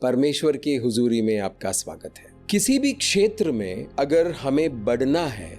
परमेश्वर की हुजूरी में आपका स्वागत है। किसी भी क्षेत्र में अगर हमें बढ़ना है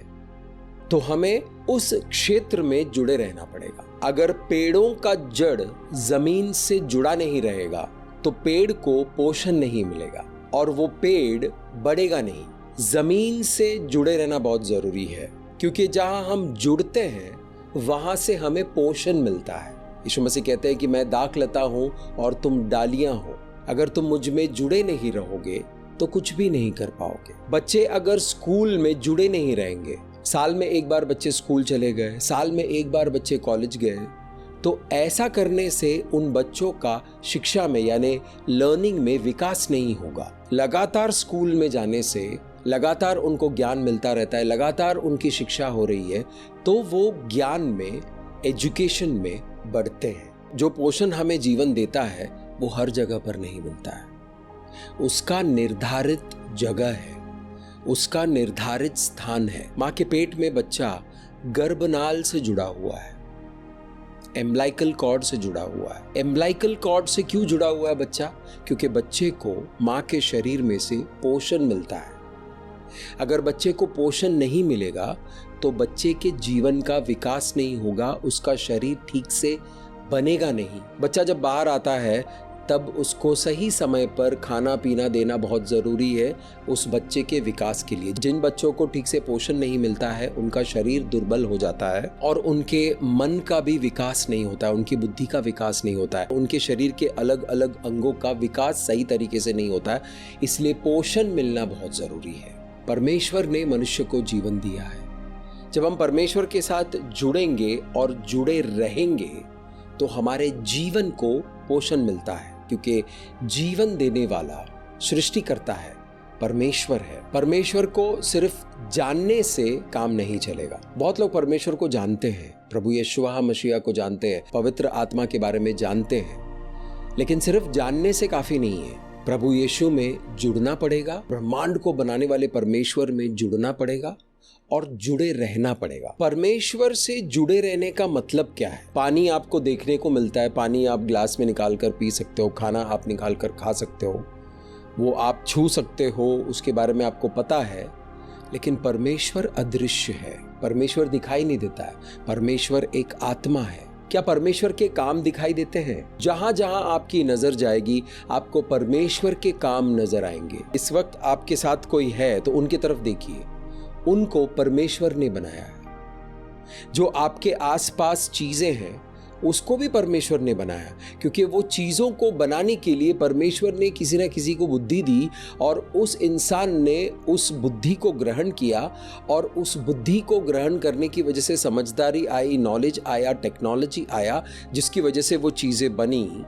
तो हमें उस क्षेत्र में जुड़े रहना पड़ेगा। अगर पेड़ों का जड़ जमीन से जुड़ा नहीं रहेगा तो पेड़ को पोषण नहीं मिलेगा और वो पेड़ बढ़ेगा नहीं। जमीन से जुड़े रहना बहुत जरूरी है, क्योंकि जहां हम जुड़ते हैं वहां से हमें पोषण मिलता है। यीशु मसीह कहते हैं कि मैं दाखलता हूं और तुम डालियां हो। अगर तुम मुझ में जुड़े नहीं रहोगे तो कुछ भी नहीं कर पाओगे। बच्चे अगर स्कूल में जुड़े नहीं रहेंगे, साल में एक बार बच्चे स्कूल चले गए, साल में एक बार बच्चे कॉलेज गए, तो ऐसा करने से उन बच्चों का शिक्षा में यानी लर्निंग में विकास नहीं होगा। लगातार स्कूल में जाने से लगातार उनको ज्ञान मिलता रहता है, लगातार उनकी शिक्षा हो रही है, तो वो ज्ञान में, एजुकेशन में बढ़ते हैं। जो पोषण हमें जीवन देता है वो हर जगह पर नहीं मिलता है। उसका निर्धारित जगह है, उसका निर्धारित स्थान है। माँ के पेट में बच्चा गर्भनाल से जुड़ा हुआ है, एम्बिलिकल कॉर्ड से जुड़ा हुआ है। एम्बिलिकल कॉर्ड से क्यों जुड़ा हुआ है बच्चा? क्योंकि बच्चे को माँ के शरीर में से पोषण मिलता है। अगर बच्चे को पोषण नहीं मिलेगा तो बच्चे के जीवन का विकास नहीं होगा, उसका शरीर ठीक से बनेगा नहीं। बच्चा जब बाहर आता है तब उसको सही समय पर खाना पीना देना बहुत ज़रूरी है उस बच्चे के विकास के लिए। जिन बच्चों को ठीक से पोषण नहीं मिलता है उनका शरीर दुर्बल हो जाता है और उनके मन का भी विकास नहीं होता है, उनकी बुद्धि का विकास नहीं होता है, उनके शरीर के अलग अलग अंगों का विकास सही तरीके से नहीं होता है। इसलिए पोषण मिलना बहुत ज़रूरी है। परमेश्वर ने मनुष्य को जीवन दिया है। जब हम परमेश्वर के साथ जुड़ेंगे और जुड़े रहेंगे तो हमारे जीवन को पोषण मिलता है, क्योंकि जीवन देने वाला सृष्टिकर्ता है, परमेश्वर है। परमेश्वर को सिर्फ जानने से काम नहीं चलेगा। बहुत लोग परमेश्वर को जानते हैं, प्रभु यीशुआ मसीह को जानते हैं, पवित्र आत्मा के बारे में जानते हैं, लेकिन सिर्फ जानने से काफी नहीं है। प्रभु यीशु में जुड़ना पड़ेगा, ब्रह्मांड को बनाने वाले परमेश्वर में जुड़ना पड़ेगा और जुड़े रहना पड़ेगा। परमेश्वर से जुड़े रहने का मतलब क्या है? पानी आपको देखने को मिलता है, पानी आप ग्लास में निकाल कर पी सकते हो, खाना आप निकाल कर खा सकते हो, वो आप छू सकते हो, उसके बारे में आपको पता है। लेकिन परमेश्वर अदृश्य है, परमेश्वर दिखाई नहीं देता है। परमेश्वर एक आत्मा है। क्या परमेश्वर के काम दिखाई देते हैं? जहां जहां आपकी नजर जाएगी आपको परमेश्वर के काम नजर आएंगे। इस वक्त आपके साथ कोई है तो उनकी तरफ देखिए, उनको परमेश्वर ने बनाया है। जो आपके आसपास चीजें हैं उसको भी परमेश्वर ने बनाया, क्योंकि वो चीजों को बनाने के लिए परमेश्वर ने किसी ना किसी को बुद्धि दी और उस इंसान ने उस बुद्धि को ग्रहण किया और उस बुद्धि को ग्रहण करने की वजह से समझदारी आई, नॉलेज आया, टेक्नोलॉजी आया, जिसकी वजह से वो चीजें बनी।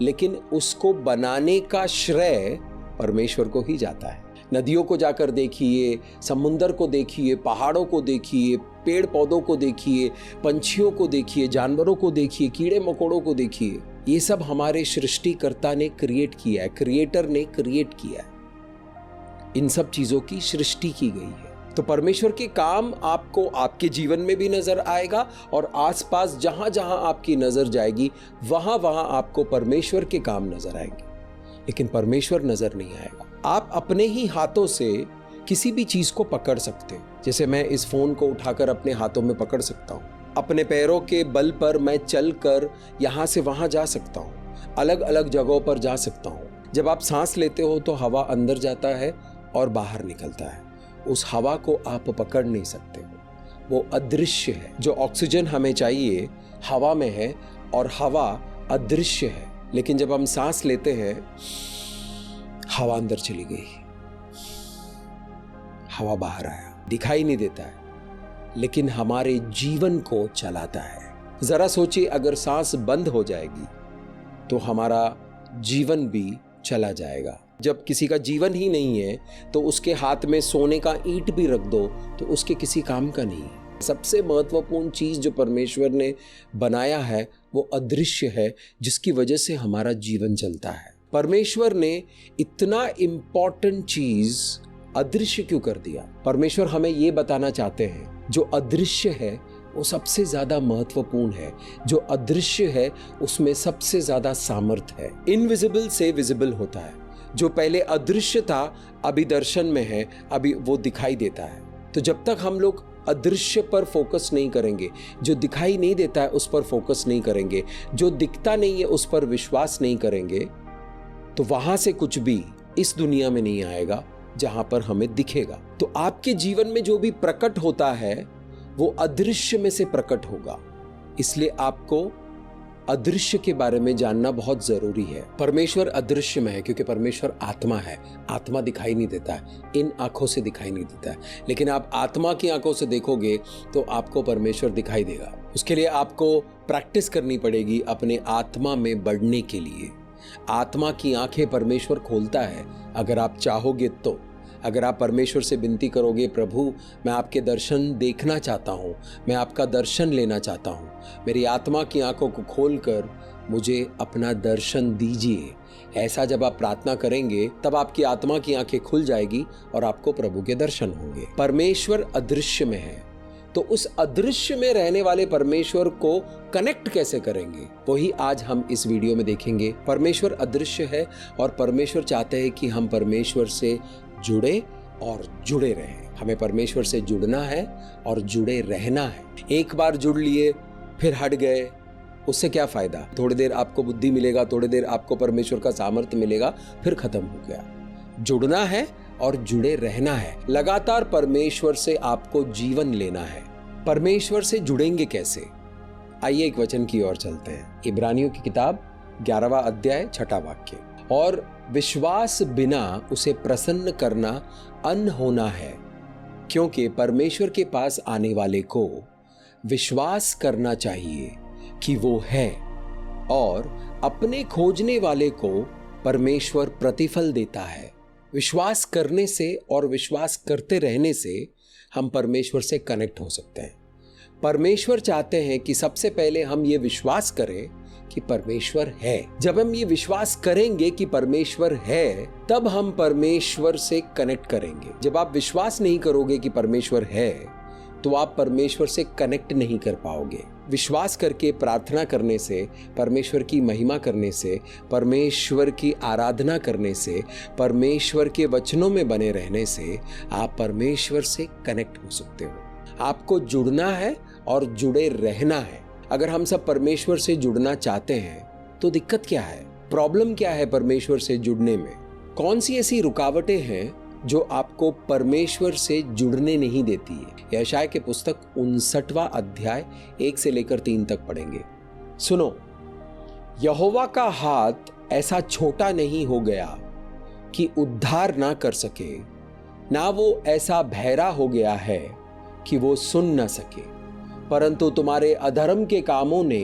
लेकिन उसको बनाने का श्रेय परमेश्वर को ही जाता है। नदियों को जाकर देखिए, समुंदर को देखिए, पहाड़ों को देखिए, पेड़ पौधों को देखिए, पंछियों को देखिए, जानवरों को देखिए, कीड़े मकोड़ों को देखिए। ये सब हमारे सृष्टिकर्ता ने क्रिएट किया है, क्रिएटर ने क्रिएट किया है। इन सब चीजों की सृष्टि की गई है। तो परमेश्वर के काम आपको आपके जीवन में भी नजर आएगा और आसपास जहां जहां आपकी नजर जाएगी वहां वहां आपको परमेश्वर के काम नजर आएंगे, लेकिन परमेश्वर नजर नहीं आएगा। आप अपने ही हाथों से किसी भी चीज को पकड़ सकते हो। जैसे मैं इस फोन को उठाकर अपने हाथों में पकड़ सकता हूँ, अपने पैरों के बल पर मैं चलकर यहाँ से वहां जा सकता हूँ, अलग अलग जगहों पर जा सकता हूँ। जब आप सांस लेते हो तो हवा अंदर जाता है और बाहर निकलता है, उस हवा को आप पकड़ नहीं सकते हो, वो अदृश्य है। जो ऑक्सीजन हमें चाहिए हवा में है और हवा अदृश्य है। लेकिन जब हम सांस लेते हैं हवा अंदर चली गई, हवा बाहर आया, दिखाई नहीं देता है, लेकिन हमारे जीवन को चलाता है। जरा सोचिए, अगर सांस बंद हो जाएगी तो हमारा जीवन भी चला जाएगा। जब किसी का जीवन ही नहीं है तो उसके हाथ में सोने का ईंट भी रख दो तो उसके किसी काम का नहीं है। सबसे महत्वपूर्ण चीज जो परमेश्वर ने बनाया है वो अदृश्य है, जिसकी वजह से हमारा जीवन चलता है। परमेश्वर ने इतना इंपॉर्टेंट चीज अदृश्य क्यों कर दिया? परमेश्वर हमें ये बताना चाहते हैं जो अदृश्य है वो सबसे ज्यादा महत्वपूर्ण है, जो अदृश्य है उसमें सबसे ज्यादा सामर्थ्य है। इनविजिबल से विजिबल होता है, जो पहले अदृश्य था अभी दर्शन में है, अभी वो दिखाई देता है। तो जब तक हम लोग अदृश्य पर फोकस नहीं करेंगे, जो दिखाई नहीं देता है उस पर फोकस नहीं करेंगे, जो दिखता नहीं है उस पर विश्वास नहीं करेंगे, तो वहां से कुछ भी इस दुनिया में नहीं आएगा जहां पर हमें दिखेगा। तो आपके जीवन में जो भी प्रकट होता है वो अदृश्य में से प्रकट होगा। इसलिए आपको अदृश्य के बारे में जानना बहुत जरूरी है। परमेश्वर अदृश्य में है क्योंकि परमेश्वर आत्मा है। आत्मा दिखाई नहीं देता है, इन आंखों से दिखाई नहीं देता है, लेकिन आप आत्मा की आंखों से देखोगे तो आपको परमेश्वर दिखाई देगा। उसके लिए आपको प्रैक्टिस करनी पड़ेगी अपने आत्मा में बढ़ने के लिए। आत्मा की आंखें परमेश्वर खोलता है अगर आप चाहोगे तो। अगर आप परमेश्वर से विनती करोगे, प्रभु मैं आपके दर्शन देखना चाहता हूँ, मैं आपका दर्शन लेना चाहता हूँ, मेरी आत्मा की आंखों को खोलकर मुझे अपना दर्शन दीजिए, ऐसा जब आप प्रार्थना करेंगे तब आपकी आत्मा की आंखें खुल जाएगी और आपको प्रभु के दर्शन होंगे। परमेश्वर अदृश्य में है, तो उस अदृश्य में रहने वाले परमेश्वर को कनेक्ट कैसे करेंगे, वही आज हम इस वीडियो में देखेंगे। परमेश्वर अदृश्य है और परमेश्वर चाहते हैं कि हम परमेश्वर से जुड़े और जुड़े रहें। हमें परमेश्वर से जुड़ना है और जुड़े रहना है। एक बार जुड़ लिए फिर हट गए, उससे क्या फायदा? थोड़ी देर आपको बुद्धि मिलेगा, थोड़ी देर आपको परमेश्वर का सामर्थ्य मिलेगा, फिर खत्म हो गया। जुड़ना है और जुड़े रहना है। लगातार परमेश्वर से आपको जीवन लेना है। परमेश्वर से जुड़ेंगे कैसे? आइए एक वचन की ओर चलते हैं। इब्रानियों की किताब 11वां अध्याय 6वां वाक्य। और विश्वास बिना उसे प्रसन्न करना अनहोना है, क्योंकि परमेश्वर के पास आने वाले को विश्वास करना चाहिए कि वो है, और अपने खोजने वाले को परमेश्वर प्रतिफल देता है। विश्वास करने से और विश्वास करते रहने से हम परमेश्वर से कनेक्ट हो सकते हैं। परमेश्वर चाहते हैं कि सबसे पहले हम ये विश्वास करें कि परमेश्वर है। जब हम ये विश्वास करेंगे कि परमेश्वर है, तब हम परमेश्वर से कनेक्ट करेंगे। जब आप विश्वास नहीं करोगे कि परमेश्वर है, तो आप परमेश्वर से कनेक्ट नहीं कर पाओगे। विश्वास करके प्रार्थना करने से, परमेश्वर की महिमा करने से, परमेश्वर की आराधना करने से, परमेश्वर के वचनों में बने रहने से आप परमेश्वर से कनेक्ट हो सकते हो। आपको जुड़ना है और जुड़े रहना है। अगर हम सब परमेश्वर से जुड़ना चाहते हैं तो दिक्कत क्या है? प्रॉब्लम क्या है परमेश्वर से जुड़ने में? कौन सी ऐसी रुकावटें हैं जो आपको परमेश्वर से जुड़ने नहीं देती है? यशायाह के पुस्तक 59वां अध्याय 1 से लेकर 3 तक पढ़ेंगे। सुनो, यहोवा का हाथ ऐसा छोटा नहीं हो गया कि उद्धार ना कर सके, ना वो ऐसा बहरा हो गया है कि वो सुन ना सके, परंतु तुम्हारे अधर्म के कामों ने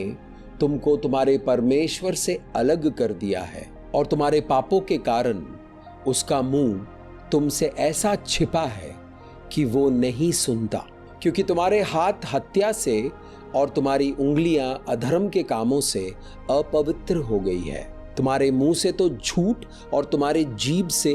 तुमको तुम्हारे परमेश्वर से अलग कर दिया है, और तुम्हारे पापों के कारण उसका मुंह तुमसे ऐसा छिपा है कि वो नहीं सुनता। क्योंकि तुम्हारे हाथ हत्या से और तुम्हारी उंगलियां अधर्म के कामों से अपवित्र हो गई है। तुम्हारे मुंह से तो झूठ और तुम्हारे जीभ से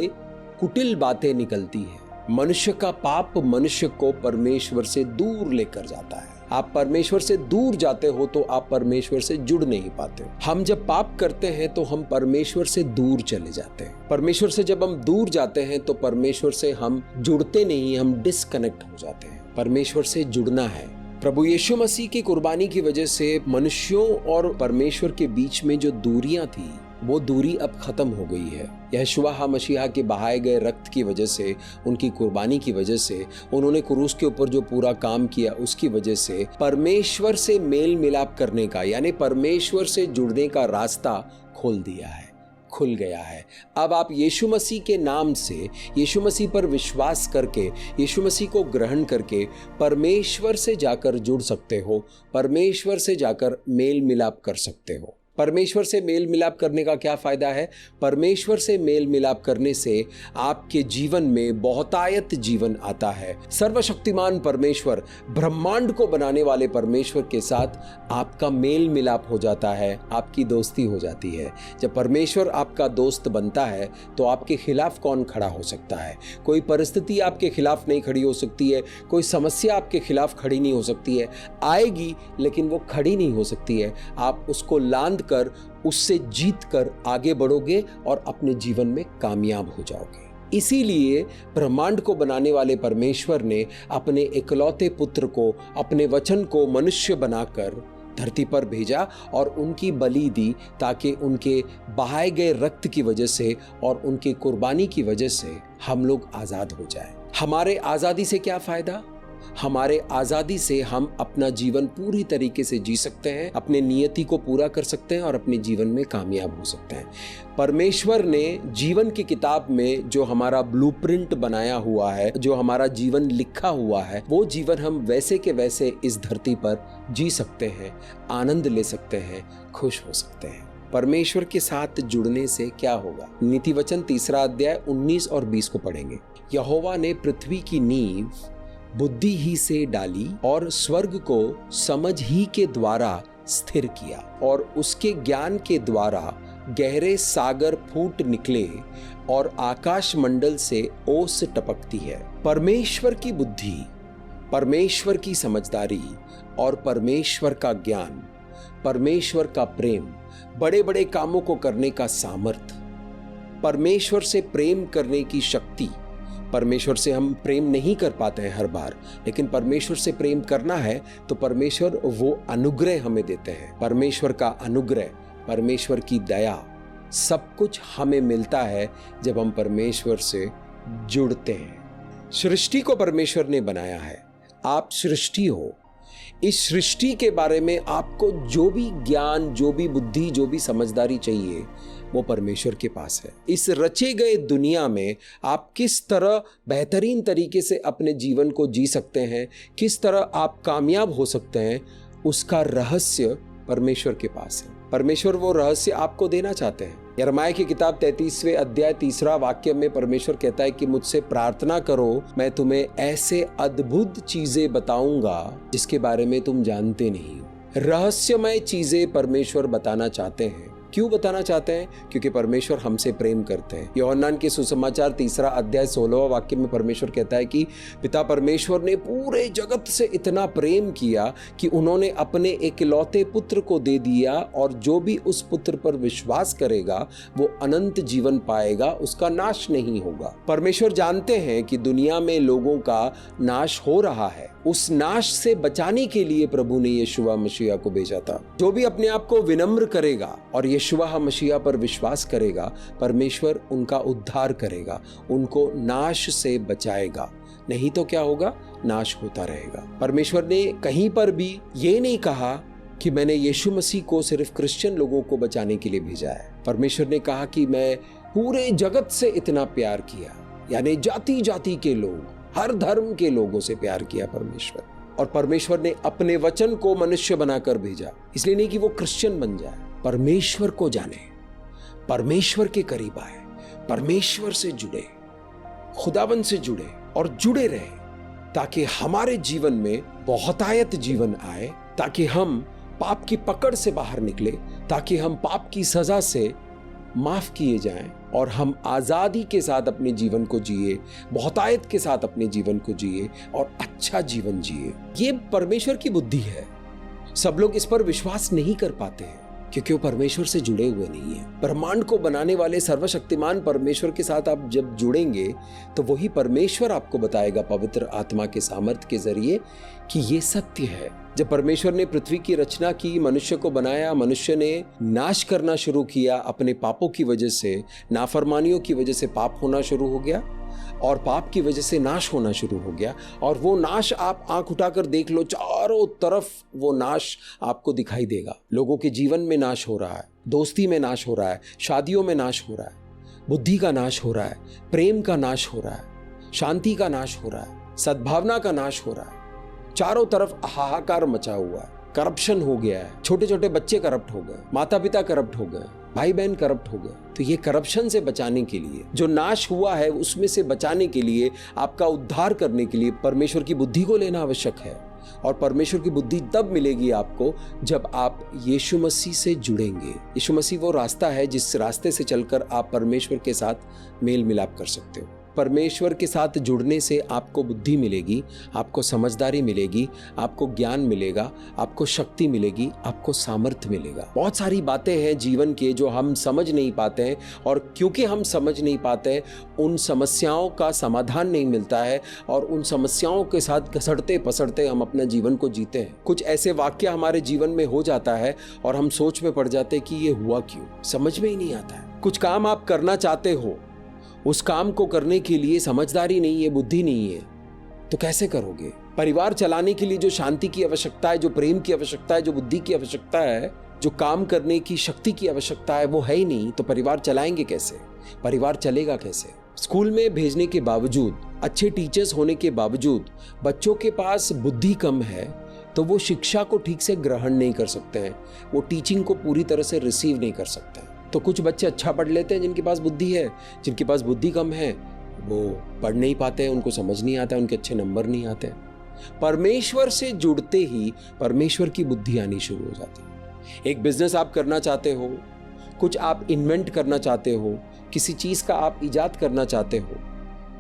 कुटिल बातें निकलती है। मनुष्य का पाप मनुष्य को परमेश्वर से दूर लेकर जाता है। आप परमेश्वर से दूर जाते हो तो आप परमेश्वर से जुड़ नहीं पाते। हम जब पाप करते हैं तो हम परमेश्वर से दूर चले जाते हैं। परमेश्वर से जब हम दूर जाते हैं तो परमेश्वर से हम जुड़ते नहीं, हम डिस्कनेक्ट हो जाते हैं। परमेश्वर से जुड़ना है। प्रभु यीशु मसीह की कुर्बानी की वजह से मनुष्यों और परमेश्वर के बीच में जो दूरियां थी, वो दूरी अब खत्म हो गई है। यहोशुआ मसीहा के बहाए गए रक्त की वजह से, उनकी कुर्बानी की वजह से, उन्होंने क्रूस के ऊपर जो पूरा काम किया उसकी वजह से परमेश्वर से मेल मिलाप करने का, यानी परमेश्वर से जुड़ने का रास्ता खोल दिया है, खुल गया है। अब आप यीशु मसीह के नाम से, यीशु मसीह पर विश्वास करके, यीशु मसीह को ग्रहण करके परमेश्वर से जाकर जुड़ सकते हो, परमेश्वर से जाकर मेल मिलाप कर सकते हो। परमेश्वर से मेल मिलाप करने का क्या फायदा है? परमेश्वर से मेल मिलाप करने से आपके जीवन में बहुतायत जीवन आता है। सर्वशक्तिमान परमेश्वर, ब्रह्मांड को बनाने वाले परमेश्वर के साथ आपका मेल मिलाप हो जाता है, आपकी दोस्ती हो जाती है। जब परमेश्वर आपका दोस्त बनता है तो आपके खिलाफ कौन खड़ा हो सकता है? कोई परिस्थिति आपके खिलाफ नहीं खड़ी हो सकती है, कोई समस्या आपके खिलाफ खड़ी नहीं हो सकती है। आएगी लेकिन वो खड़ी नहीं हो सकती है। आप उसको लांद कर, उससे जीत कर आगे बढ़ोगे और अपने जीवन में कामयाब हो जाओगे। इसीलिए ब्रह्मांड को बनाने वाले परमेश्वर ने अपने इकलौते पुत्र को, अपने वचन को मनुष्य बनाकर धरती पर भेजा और उनकी बलि दी, ताकि उनके बहाए गए रक्त की वजह से और उनके कुर्बानी की वजह से हम लोग आजाद हो जाएं। हमारे आजादी से क्या फायदा? हमारे आजादी से हम अपना जीवन पूरी तरीके से जी सकते हैं, अपने नियति को पूरा कर सकते हैं और अपने जीवन में कामयाब हो सकते हैं। परमेश्वर ने जीवन की किताब में जो हमारा ब्लूप्रिंट बनाया हुआ है, जो हमारा जीवन लिखा हुआ है, वो जीवन हम वैसे के वैसे इस धरती पर जी सकते हैं, आनंद ले सकते हैं, खुश हो सकते हैं। परमेश्वर के साथ जुड़ने से क्या होगा? नीति वचन 3 अध्याय 19 और 20 को पढ़ेंगे। यहोवा ने पृथ्वी की नींव बुद्धि ही से डाली और स्वर्ग को समझ ही के द्वारा स्थिर किया, और उसके ज्ञान के द्वारा गहरे सागर फूट निकले और आकाश मंडल से ओस टपकती है। परमेश्वर की बुद्धि, परमेश्वर की समझदारी और परमेश्वर का ज्ञान, परमेश्वर का प्रेम, बड़े बड़े कामों को करने का सामर्थ्य, परमेश्वर से प्रेम करने की शक्ति। परमेश्वर से हम प्रेम नहीं कर पाते हैं हर बार, लेकिन परमेश्वर से प्रेम करना है तो परमेश्वर वो अनुग्रह हमें देते हैं। परमेश्वर का अनुग्रह, परमेश्वर की दया, सब कुछ हमें मिलता है जब हम परमेश्वर से जुड़ते हैं। सृष्टि को परमेश्वर ने बनाया है, आप सृष्टि हो। इस सृष्टि के बारे में आपको जो भी ज्ञान, जो भी बुद्धि, जो भी समझदारी चाहिए, वो परमेश्वर के पास है। इस रचे गए दुनिया में आप किस तरह बेहतरीन तरीके से अपने जीवन को जी सकते हैं, किस तरह आप कामयाब हो सकते हैं, उसका रहस्य परमेश्वर के पास है। परमेश्वर वो रहस्य आपको देना चाहते हैं। यिर्मयाह की किताब 33वें अध्याय 3 वाक्य में परमेश्वर कहता है कि मुझसे प्रार्थना करो, मैं तुम्हें ऐसे अद्भुत चीजें बताऊंगा जिसके बारे में तुम जानते नहीं हो। रहस्यमय चीजें परमेश्वर बताना चाहते हैं। क्यों बताना चाहते हैं? क्योंकि परमेश्वर हमसे प्रेम करते हैं। यूहन्ना के सुसमाचार 3 अध्याय 16वां वाक्य में परमेश्वर कहता है कि पिता परमेश्वर ने पूरे जगत से इतना प्रेम किया कि उन्होंने अपने इकलौते पुत्र को दे दिया, और जो भी उस पुत्र पर विश्वास करेगा वो अनंत जीवन पाएगा, उसका नाश नहीं होगा। परमेश्वर जानते हैं कि दुनिया में लोगों का नाश हो रहा है। उस नाश से बचाने के लिए प्रभु ने यीशुआ मसीहा को भेजा था। जो भी अपने आप को विनम्र करेगा और यीशुआ मसीहा पर विश्वास करेगा, परमेश्वर उनका उद्धार करेगा, उनको नाश से बचाएगा। नहीं तो क्या होगा? नाश होता रहेगा। परमेश्वर ने कहीं पर भी ये नहीं कहा कि मैंने यीशु मसीह को सिर्फ क्रिश्चियन लोगों को बचाने के लिए भेजा है। परमेश्वर ने कहा कि मैं पूरे जगत से इतना प्यार किया, यानी जाति जाति के लोग, हर धर्म के लोगों से प्यार किया परमेश्वर। और परमेश्वर ने अपने वचन को मनुष्य बनाकर भेजा, इसलिए नहीं कि वो क्रिश्चियन बन जाए। परमेश्वर को जाने, परमेश्वर के करीब आए, परमेश्वर से जुड़े, खुदावन से जुड़े और जुड़े रहे, ताकि हमारे जीवन में बहुतायत जीवन आए, ताकि हम पाप की पकड़ से बाहर निकले, ताकि हम पाप की सजा से माफ किए जाएं और हम आजादी के साथ अपने जीवन को जिए, बहुतायत के साथ अपने जीवन को जिए और अच्छा जीवन जिए। ये परमेश्वर की बुद्धि है। सब लोग इस पर विश्वास नहीं कर पाते हैं क्योंकि वो परमेश्वर से जुड़े हुए नहीं है। ब्रह्मांड को बनाने वाले सर्वशक्तिमान परमेश्वर के साथ आप जब जुड़ेंगे तो वही परमेश्वर आपको बताएगा पवित्र आत्मा के सामर्थ्य के जरिए कि ये सत्य है। जब परमेश्वर ने पृथ्वी की रचना की, मनुष्य को बनाया, मनुष्य ने नाश करना शुरू किया। अपने पापों की वजह से, नाफरमानियों की वजह से पाप होना शुरू हो गया और पाप की वजह से नाश होना शुरू हो गया। और वो नाश आप आंख उठाकर देख लो, चारों तरफ वो नाश आपको दिखाई देगा। लोगों के जीवन में नाश हो रहा है, दोस्ती में नाश हो रहा है, शादियों में नाश हो रहा है, बुद्धि का नाश हो रहा है, प्रेम का नाश हो रहा है, शांति का नाश हो रहा है, सद्भावना का नाश हो रहा है। चारों तरफ हाहाकार मचा हुआ है, करप्शन हो गया है, छोटे छोटे बच्चे करप्ट हो गए, माता पिता करप्ट हो गए, भाई बहन करप्ट हो गए। तो ये करप्शन से बचाने के लिए, जो नाश हुआ है उसमें से बचाने के लिए, आपका उद्धार करने के लिए परमेश्वर की बुद्धि को लेना आवश्यक है। और परमेश्वर की बुद्धि तब मिलेगी आपको जब आप यीशु मसीह से जुड़ेंगे। यीशु मसीह वो रास्ता है जिस रास्ते से चलकर आप परमेश्वर के साथ मेल मिलाप कर सकते हो। परमेश्वर के साथ जुड़ने से आपको बुद्धि मिलेगी, आपको समझदारी मिलेगी, आपको ज्ञान मिलेगा, आपको शक्ति मिलेगी, आपको सामर्थ्य मिलेगा। बहुत सारी बातें हैं जीवन के जो हम समझ नहीं पाते हैं, और क्योंकि हम समझ नहीं पाते हैं उन समस्याओं का समाधान नहीं मिलता है, और उन समस्याओं के साथ घसड़ते पसड़ते हम अपने जीवन को जीते हैं। कुछ ऐसे वाक्य हमारे जीवन में हो जाता है और हम सोच में पड़ जाते हैं कि ये हुआ क्यों, समझ में ही नहीं आता है। कुछ काम आप करना चाहते हो, उस काम को करने के लिए समझदारी नहीं है, बुद्धि नहीं है, तो कैसे करोगे? परिवार चलाने के लिए जो शांति की आवश्यकता है, जो प्रेम की आवश्यकता है, जो बुद्धि की आवश्यकता है, जो काम करने की शक्ति की आवश्यकता है, वो है ही नहीं, तो परिवार चलाएंगे कैसे? परिवार चलेगा कैसे? स्कूल में भेजने के बावजूद, अच्छे टीचर्स होने के बावजूद बच्चों के पास बुद्धि कम है, तो वो शिक्षा को ठीक से ग्रहण नहीं कर सकते हैं, वो टीचिंग को पूरी तरह से रिसीव नहीं कर सकते हैं। तो कुछ बच्चे अच्छा पढ़ लेते हैं जिनके पास बुद्धि है, जिनके पास बुद्धि कम है वो पढ़ नहीं पाते हैं, उनको समझ नहीं आता है, उनके अच्छे नंबर नहीं आते हैं। परमेश्वर से जुड़ते ही परमेश्वर की बुद्धि आनी शुरू हो जाती है। एक बिजनेस आप करना चाहते हो, कुछ आप इन्वेंट करना चाहते हो, किसी चीज का आप इजाद करना चाहते हो,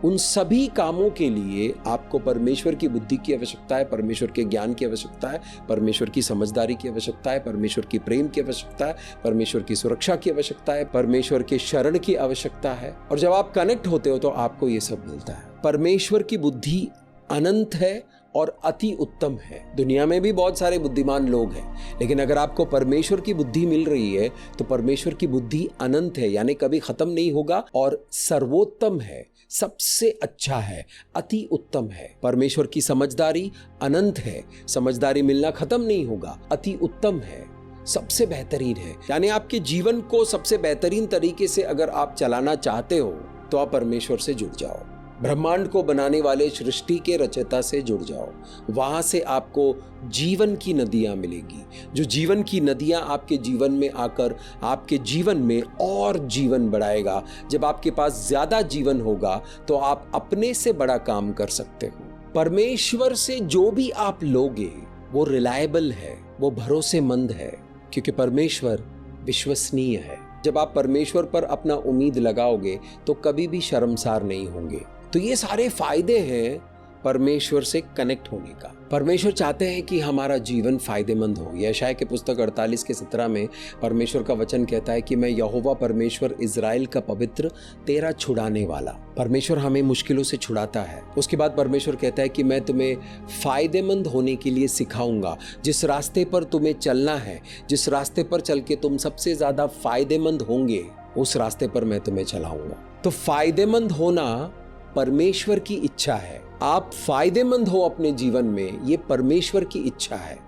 उन सभी कामों के लिए आपको परमेश्वर की बुद्धि की आवश्यकता है, परमेश्वर के ज्ञान की आवश्यकता है, परमेश्वर की समझदारी की आवश्यकता है, परमेश्वर की प्रेम की आवश्यकता है, परमेश्वर की सुरक्षा की आवश्यकता है, परमेश्वर के शरण की आवश्यकता है। और जब आप कनेक्ट होते हो तो आपको ये सब मिलता है। परमेश्वर की बुद्धि अनंत है और अति उत्तम है। दुनिया में भी बहुत सारे बुद्धिमान लोग हैं, लेकिन अगर आपको परमेश्वर की बुद्धि मिल रही है तो परमेश्वर की बुद्धि अनंत है, यानी कभी खत्म नहीं होगा, और सर्वोत्तम है, सबसे अच्छा है, अति उत्तम है। परमेश्वर की समझदारी अनंत है, समझदारी मिलना खत्म नहीं होगा, अति उत्तम है, सबसे बेहतरीन है। यानी आपके जीवन को सबसे बेहतरीन तरीके से अगर आप चलाना चाहते हो तो आप परमेश्वर से जुड़ जाओ, ब्रह्मांड को बनाने वाले सृष्टि के रचयिता से जुड़ जाओ। वहां से आपको जीवन की नदियां मिलेगी, जो जीवन की नदियां आपके जीवन में आकर आपके जीवन में और जीवन बढ़ाएगा। जब आपके पास ज्यादा जीवन होगा तो आप अपने से बड़ा काम कर सकते हो। परमेश्वर से जो भी आप लोगे वो रिलायबल है, वो भरोसेमंद है, क्योंकि परमेश्वर विश्वसनीय है। जब आप परमेश्वर पर अपना उम्मीद लगाओगे तो कभी भी शर्मसार नहीं होंगे। तो ये सारे फायदे हैं परमेश्वर से कनेक्ट होने का। परमेश्वर चाहते हैं कि हमारा जीवन फायदेमंद हो। यशायाह की पुस्तक 48:17 में परमेश्वर का वचन कहता है कि मैं यहोवा परमेश्वर इज़राइल का पवित्र, तेरा छुड़ाने वाला। परमेश्वर हमें मुश्किलों से छुड़ाता है। उसके बाद परमेश्वर कहता है कि मैं तुम्हें फायदेमंद होने के लिए सिखाऊंगा। जिस रास्ते पर तुम्हें चलना है, जिस रास्ते पर चल के तुम सबसे ज्यादा फायदेमंद होंगे, उस रास्ते पर मैं तुम्हें चलाऊंगा। तो फायदेमंद होना परमेश्वर की इच्छा है। आप फायदेमंद हो अपने जीवन में, ये परमेश्वर की इच्छा है,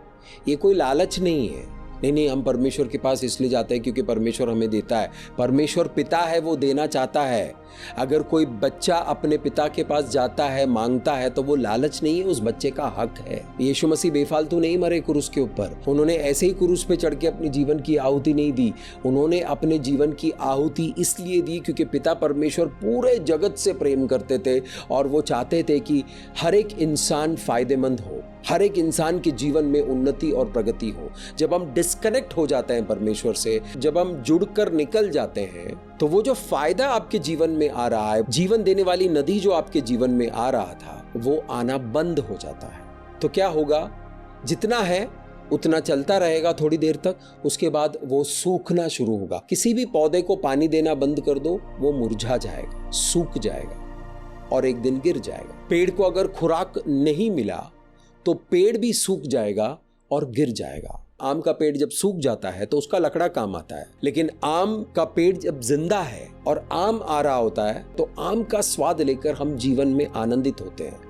ये कोई लालच नहीं है। नहीं, हम परमेश्वर के पास इसलिए जाते हैं क्योंकि परमेश्वर हमें देता है। परमेश्वर पिता है, वो देना चाहता है। अगर कोई बच्चा अपने पिता के पास जाता है, मांगता है, तो वो लालच नहीं है, उस बच्चे का हक है। यीशु मसीह बेफालतू नहीं मरे क्रूस के ऊपर। उन्होंने ऐसे ही क्रूस पे चढ़ के अपने जीवन की आहुति नहीं दी। उन्होंने अपने जीवन की आहुति इसलिए दी क्योंकि पिता परमेश्वर पूरे जगत से प्रेम करते थे और वो चाहते थे कि हर एक इंसान फायदेमंद हो, हर एक इंसान के जीवन में उन्नति और प्रगति हो। जब हम डिस्कनेक्ट हो जाते हैं परमेश्वर से, जब हम जुड़कर निकल जाते हैं, तो वो जो फायदा आपके जीवन में आ रहा है, जीवन देने वाली नदी जो आपके जीवन में आ रहा था, वो आना बंद हो जाता है। तो क्या होगा? जितना है उतना चलता रहेगा थोड़ी देर तक, उसके बाद वो सूखना शुरू होगा। किसी भी पौधे को पानी देना बंद कर दो, वो मुरझा जाएगा, सूख जाएगा और एक दिन गिर जाएगा। पेड़ को अगर खुराक नहीं मिला तो पेड़ भी सूख जाएगा और गिर जाएगा। आम का पेड़ जब सूख जाता है तो उसका लकड़ा काम आता है, लेकिन आम का पेड़ जब जिंदा है और आम आ रहा होता है तो आम का स्वाद लेकर हम जीवन में आनंदित होते हैं।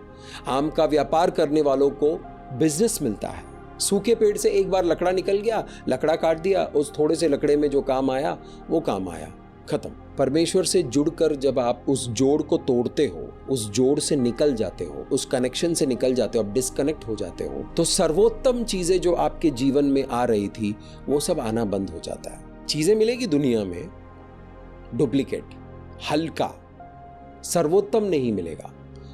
आम का व्यापार करने वालों को बिजनेस मिलता है। सूखे पेड़ से एक बार लकड़ा निकल गया, लकड़ा काट दिया, उस थोड़े से लकड़े में जो काम आया वो काम आया, खत्म। परमेश्वर से जुड़कर जब आप उस जोड़ को तोड़ते हो, उस जोड़ से निकल जाते हो, उस कनेक्शन से निकल जाते हो, आप डिस्कनेक्ट हो जाते हो, तो सर्वोत्तम चीजें जो आपके जीवन में आ रही थी वो सब आना बंद हो जाता है। चीजें मिलेगी दुनिया में, डुप्लीकेट, हल्का, सर्वोत्तम नहीं मिलेगा।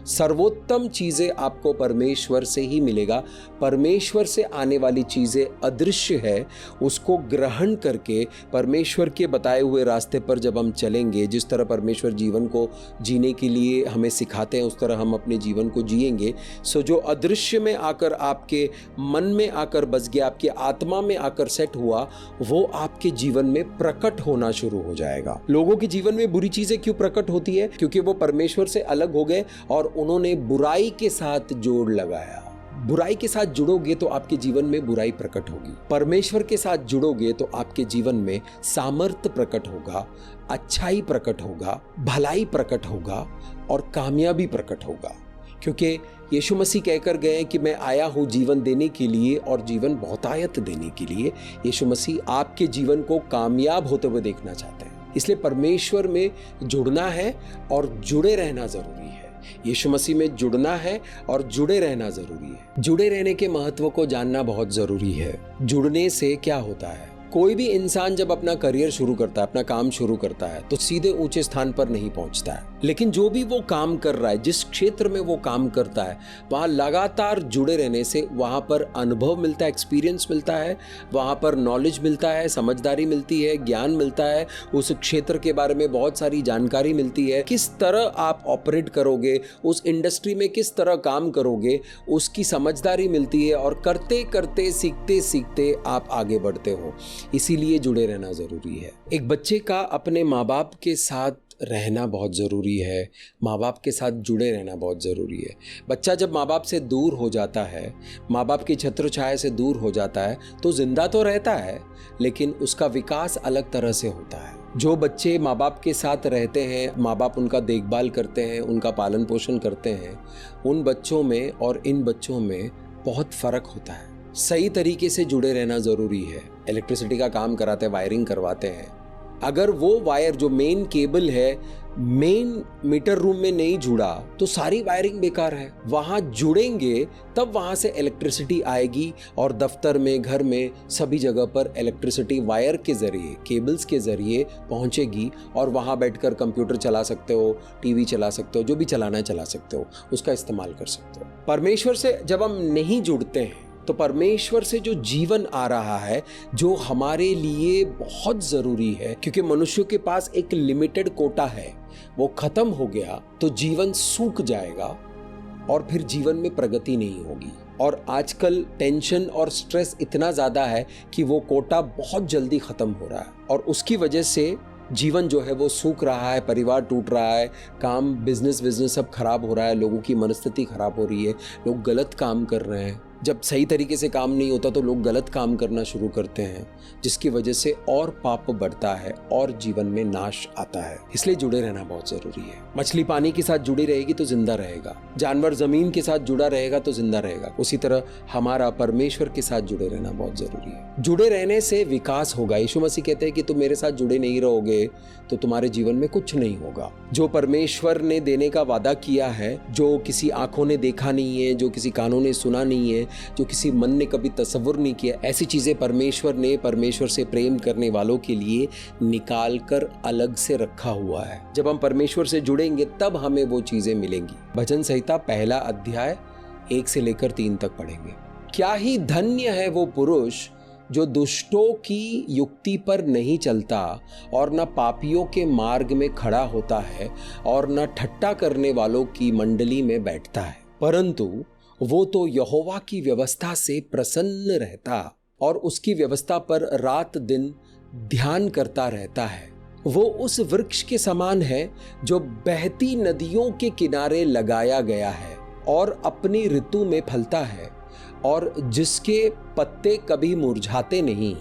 सर्वोत्तम चीजें आपको परमेश्वर से ही मिलेगा। परमेश्वर से आने वाली चीजें अदृश्य है, उसको ग्रहण करके परमेश्वर के बताए हुए रास्ते पर जब हम चलेंगे, जिस तरह परमेश्वर जीवन को जीने के लिए हमें सिखाते हैं उस तरह हम अपने जीवन को जिएंगे। सो जो अदृश्य में आकर आपके मन में आकर बस गया, आपकी आत्मा में आकर सेट हुआ, वो आपके जीवन में प्रकट होना शुरू हो जाएगा। लोगों के जीवन में बुरी चीजें क्यों प्रकट होती है? क्योंकि वो परमेश्वर से अलग हो गए और उन्होंने बुराई के साथ जोड़ लगाया। बुराई के साथ जुड़ोगे तो आपके जीवन में बुराई प्रकट होगी। परमेश्वर के साथ जुड़ोगे तो आपके जीवन में सामर्थ्य प्रकट होगा, अच्छाई प्रकट होगा, भलाई प्रकट होगा और कामयाबी प्रकट होगा। क्योंकि यीशु मसीह कहकर गए कि मैं आया हूं जीवन देने के लिए और जीवन बहुतायत देने के लिए। यीशु मसीह आपके जीवन को कामयाब होते हुए देखना चाहते हैं। इसलिए परमेश्वर में जुड़ना है और जुड़े रहना जरूरी है। यीशु मसीह में जुड़ना है और जुड़े रहना जरूरी है। जुड़े रहने के महत्व को जानना बहुत जरूरी है। जुड़ने से क्या होता है? कोई भी इंसान जब अपना करियर शुरू करता है, अपना काम शुरू करता है, तो सीधे ऊंचे स्थान पर नहीं पहुंचता है। लेकिन जो भी वो काम कर रहा है, जिस क्षेत्र में वो काम करता है, वहां लगातार जुड़े रहने से वहां पर अनुभव मिलता है, एक्सपीरियंस मिलता है, वहां पर नॉलेज मिलता है, समझदारी मिलती है, ज्ञान मिलता है, उस क्षेत्र के बारे में बहुत सारी जानकारी मिलती है। किस तरह आप ऑपरेट करोगे, उस इंडस्ट्री में किस तरह काम करोगे, उसकी समझदारी मिलती है और करते करते सीखते सीखते आप आगे बढ़ते हो। इसीलिए जुड़े रहना जरूरी है। एक बच्चे का अपने माँ बाप के साथ रहना बहुत ज़रूरी है, माँ बाप के साथ जुड़े रहना बहुत ज़रूरी है। बच्चा जब माँ बाप से दूर हो जाता है, माँ बाप की छत्र छाया से दूर हो जाता है, तो जिंदा तो रहता है लेकिन उसका विकास अलग तरह से होता है। जो बच्चे माँ बाप के साथ रहते हैं, माँ बाप उनका देखभाल करते हैं, उनका पालन पोषण करते हैं, उन बच्चों में और इन बच्चों में बहुत फ़र्क होता है। सही तरीके से जुड़े रहना ज़रूरी है। इलेक्ट्रिसिटी का काम कराते हैं, वायरिंग करवाते हैं, अगर वो वायर जो मेन केबल है मेन मीटर रूम में नहीं जुड़ा तो सारी वायरिंग बेकार है। वहां जुड़ेंगे तब वहां से इलेक्ट्रिसिटी आएगी और दफ्तर में, घर में, सभी जगह पर इलेक्ट्रिसिटी वायर के जरिए, केबल्स के जरिए पहुंचेगी और वहां बैठकर कंप्यूटर चला सकते हो, टीवी चला सकते हो, जो भी चलाना है चला सकते हो, उसका इस्तेमाल कर सकते हो। परमेश्वर से जब हम नहीं जुड़ते हैं तो परमेश्वर से जो जीवन आ रहा है, जो हमारे लिए बहुत जरूरी है, क्योंकि मनुष्यों के पास एक लिमिटेड कोटा है, वो खत्म हो गया तो जीवन सूख जाएगा और फिर जीवन में प्रगति नहीं होगी। और आजकल टेंशन और स्ट्रेस इतना ज्यादा है कि वो कोटा बहुत जल्दी खत्म हो रहा है और उसकी वजह से जीवन जो है वो सूख रहा है, परिवार टूट रहा है, काम, बिजनेस सब खराब हो रहा है, लोगों की मनस्थिति खराब हो रही है, लोग गलत काम कर रहे हैं। जब सही तरीके से काम नहीं होता तो लोग गलत काम करना शुरू करते हैं, जिसकी वजह से और पाप बढ़ता है और जीवन में नाश आता है। इसलिए जुड़े रहना बहुत जरूरी है। मछली पानी के साथ जुड़ी रहेगी तो जिंदा रहेगा, जानवर जमीन के साथ जुड़ा रहेगा तो जिंदा रहेगा। उसी तरह हमारा परमेश्वर के साथ जुड़े रहना बहुत जरूरी है। जुड़े रहने से विकास होगा। यीशु मसीह कहते हैं कि तुम मेरे साथ जुड़े नहीं रहोगे तो तुम्हारे जीवन में कुछ नहीं होगा। जो परमेश्वर ने देने का वादा किया है, जो किसी आंखों ने देखा नहीं है, जो किसी कानों ने सुना नहीं है, जो किसी मन ने कभी तसव्वुर नहीं किया, ऐसी चीजें परमेश्वर ने परमेश्वर से प्रेम करने वालों के लिए निकाल कर अलग से रखा हुआ है। जब हम परमेश्वर से जुड़ेंगे तब हमें वो चीजें मिलेंगी। भजन संहिता 1 अध्याय 1 से लेकर 3 तक पढ़ेंगे। क्या ही धन्य है वो पुरुष जो दुष्टों की युक्ति पर नहीं चलता और न पापियों के मार्ग में खड़ा होता है और न ठट्टा करने वालों की मंडली में बैठता है, परंतु वो तो यहोवा की व्यवस्था से प्रसन्न रहता और उसकी व्यवस्था पर रात दिन ध्यान करता रहता है। वो उस वृक्ष के समान है जो बहती नदियों के किनारे लगाया गया है और अपनी ऋतु में फलता है और जिसके पत्ते कभी मुरझाते नहीं।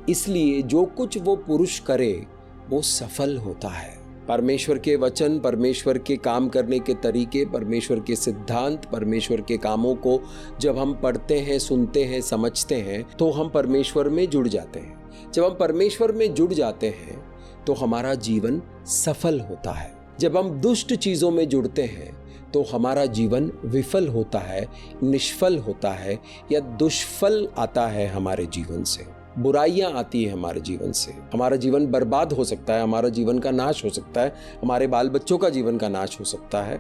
इसलिए जो कुछ वो पुरुष करे वो सफल होता है। परमेश्वर के वचन, परमेश्वर के काम करने के तरीके, परमेश्वर के सिद्धांत, परमेश्वर के कामों को जब हम पढ़ते हैं, सुनते हैं, समझते हैं तो हम परमेश्वर में जुड़ जाते हैं। जब हम परमेश्वर में जुड़ जाते हैं तो हमारा जीवन सफल होता है। जब हम दुष्ट चीजों में जुड़ते हैं तो हमारा जीवन विफल होता है, निष्फल होता है या दुष्फल आता है हमारे जीवन से। बुराइयां आती है हमारे जीवन से, हमारा जीवन बर्बाद हो सकता है, हमारा जीवन का नाश हो सकता है, हमारे बाल बच्चों का जीवन का नाश हो सकता है।